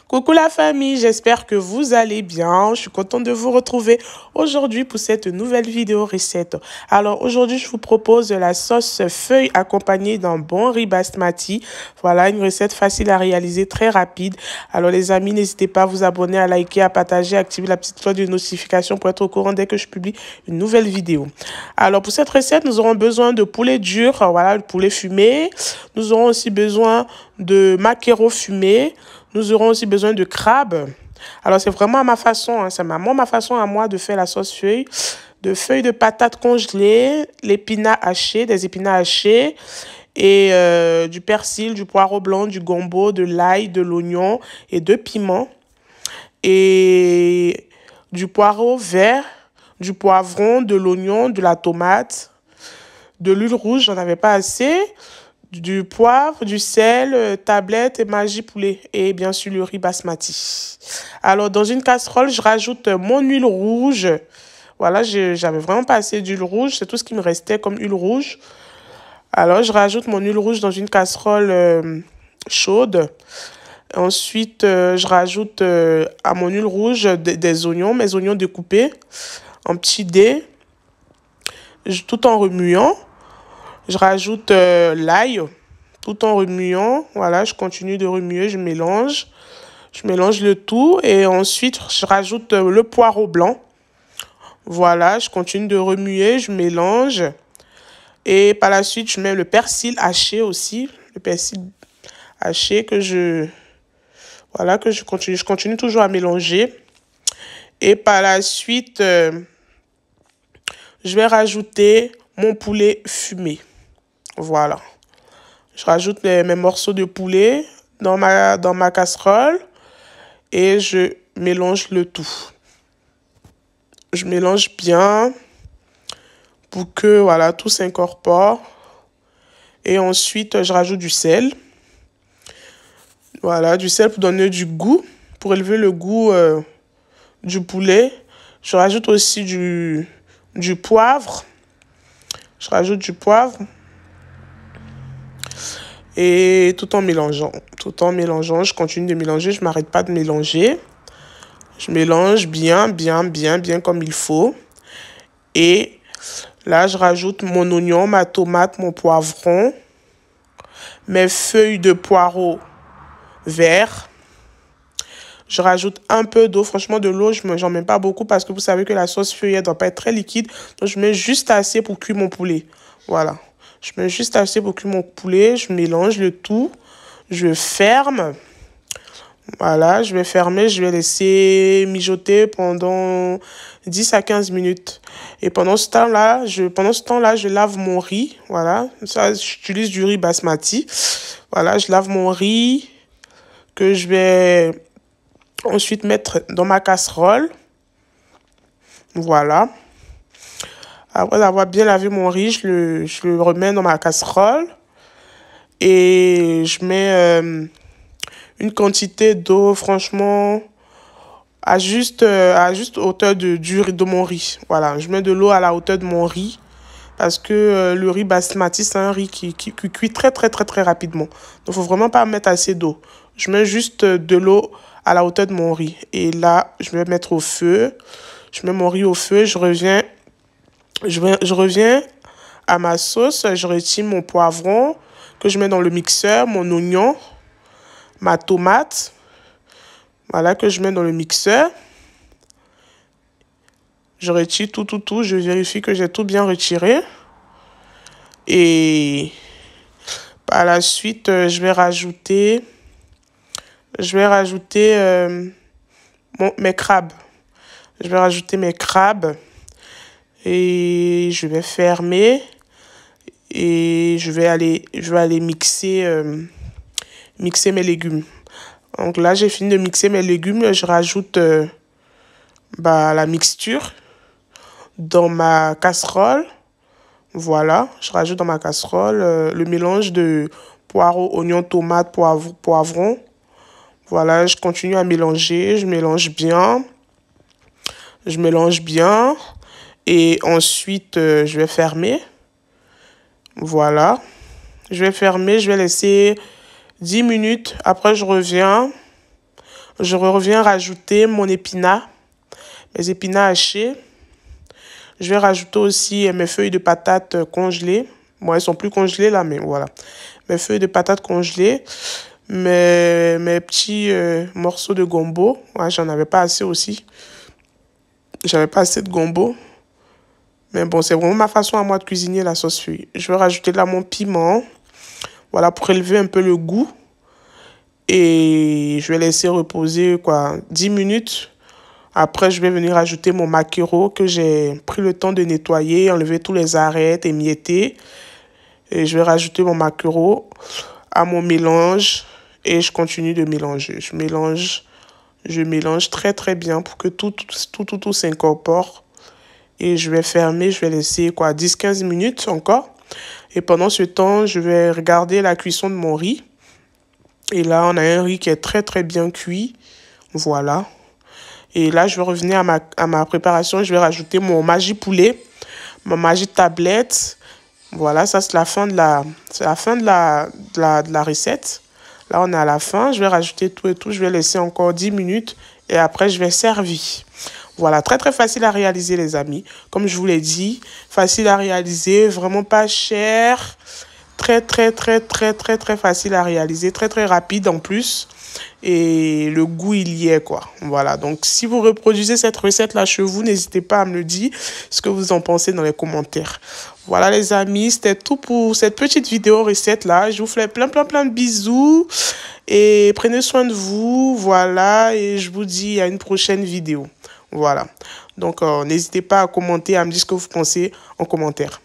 Coucou la famille, j'espère que vous allez bien. Je suis contente de vous retrouver aujourd'hui pour cette nouvelle vidéo recette. Alors aujourd'hui, je vous propose de la sauce feuille accompagnée d'un bon riz basmati. Voilà, une recette facile à réaliser, très rapide. Alors les amis, n'hésitez pas à vous abonner, à liker, à partager, à activer la petite cloche de notification pour être au courant dès que je publie une nouvelle vidéo. Alors pour cette recette, nous aurons besoin de poulet dur, voilà, le poulet fumé. Nous aurons aussi besoin de maquereau fumé. Nous aurons aussi besoin de crabe. Alors, c'est vraiment à ma façon, hein, c'est vraiment ma façon à moi de faire la sauce feuille. De feuilles de patates congelées, l'épinard haché, des épinards hachés et du persil, du poireau blanc, du gombo, de l'ail, de l'oignon et de piment. Et du poireau vert, du poivron, de l'oignon, de la tomate, de l'huile rouge, j'en avais pas assez. Du poivre, du sel, tablette et magie poulet et bien sûr le riz basmati. Alors dans une casserole, je rajoute mon huile rouge. Voilà, j'avais vraiment pas assez d'huile rouge, c'est tout ce qui me restait comme huile rouge. Alors je rajoute mon huile rouge dans une casserole chaude. Ensuite, je rajoute à mon huile rouge des oignons, mes oignons découpés en petits dés, tout en remuant. Je rajoute l'ail tout en remuant. Voilà, je continue de remuer, je mélange. Je mélange le tout et ensuite, je rajoute le poireau blanc. Voilà, je continue de remuer, je mélange. Et par la suite, je mets le persil haché aussi. Le persil haché que voilà, que je continue. Je continue toujours à mélanger. Et par la suite, je vais rajouter mon poulet fumé. Voilà. Je rajoute mes morceaux de poulet dans ma casserole et je mélange le tout. Je mélange bien pour que voilà, tout s'incorpore. Et ensuite, je rajoute du sel. Voilà, du sel pour donner du goût, pour élever le goût du poulet. Je rajoute aussi du poivre. Je rajoute du poivre. Et tout en mélangeant, je continue de mélanger, je ne m'arrête pas de mélanger. Je mélange bien comme il faut. Et là, je rajoute mon oignon, ma tomate, mon poivron, mes feuilles de poireau vert. Je rajoute un peu d'eau. Franchement, de l'eau, je n'en mets pas beaucoup parce que vous savez que la sauce feuillée ne doit pas être très liquide. Donc, je mets juste assez pour cuire mon poulet. Voilà. Je mets juste assez pour cuire mon poulet. Je mélange le tout. Je ferme. Voilà, je vais fermer. Je vais laisser mijoter pendant 10 à 15 minutes. Et pendant ce temps-là, je lave mon riz. Voilà, ça, j'utilise du riz basmati. Voilà, je lave mon riz que je vais ensuite mettre dans ma casserole. Voilà. Après avoir bien lavé mon riz, je le remets dans ma casserole. Et je mets une quantité d'eau, franchement, à juste hauteur de mon riz. Voilà, je mets de l'eau à la hauteur de mon riz. Parce que le riz basmati, c'est un riz qui cuit très rapidement. Donc, il ne faut vraiment pas mettre assez d'eau. Je mets juste de l'eau à la hauteur de mon riz. Et là, je vais mettre au feu. Je mets mon riz au feu. Je reviens à ma sauce. Je retire mon poivron que je mets dans le mixeur, mon oignon, ma tomate. Voilà, que je mets dans le mixeur. Je retire tout. Je vérifie que j'ai tout bien retiré. Et par la suite, je vais rajouter mes crabes. Je vais rajouter mes crabes. Et je vais fermer. Et je vais aller mixer mes légumes. Donc là, j'ai fini de mixer mes légumes. Je rajoute la mixture dans ma casserole. Voilà, je rajoute dans ma casserole le mélange de poireaux, oignons, tomates, poivrons. Voilà, je continue à mélanger. Je mélange bien. Et ensuite, je vais fermer. Voilà. Je vais fermer, je vais laisser 10 minutes. Après, je reviens. Je reviens rajouter mon épinard, mes épinards hachés. Je vais rajouter aussi mes feuilles de patates congelées. Bon, elles sont plus congelées là, mais voilà. Mes feuilles de patates congelées. Mes petits morceaux de gombo. Ouais, j'en avais pas assez aussi. J'avais pas assez de gombo. Mais bon, c'est vraiment ma façon à moi de cuisiner la sauce feuille. Je vais rajouter là mon piment. Voilà, pour élever un peu le goût. Et je vais laisser reposer quoi, 10 minutes. Après, je vais venir ajouter mon maquereau que j'ai pris le temps de nettoyer, enlever tous les arêtes, émietter. Et je vais rajouter mon maquereau à mon mélange et je continue de mélanger. Je mélange très très bien pour que tout s'incorpore. Et je vais fermer, je vais laisser quoi, 10-15 minutes encore. Et pendant ce temps, je vais regarder la cuisson de mon riz. Et là, on a un riz qui est très très bien cuit. Voilà. Et là, je vais revenir à ma préparation. Je vais rajouter mon Maggi poulet, mon Maggi tablette. Voilà, ça c'est la fin de la recette. Là, on est à la fin. Je vais rajouter tout et tout. Je vais laisser encore 10 minutes. Et après, je vais servir. Voilà, très très facile à réaliser les amis. Comme je vous l'ai dit, facile à réaliser, vraiment pas cher. Très très très très très très facile à réaliser, très très rapide en plus. Et le goût, il y est, quoi. Voilà, donc si vous reproduisez cette recette-là chez vous, n'hésitez pas à me le dire ce que vous en pensez dans les commentaires. Voilà, les amis, c'était tout pour cette petite vidéo recette-là. Je vous fais plein de bisous et prenez soin de vous. Voilà, et je vous dis à une prochaine vidéo. Voilà, donc n'hésitez pas à commenter, à me dire ce que vous pensez en commentaire.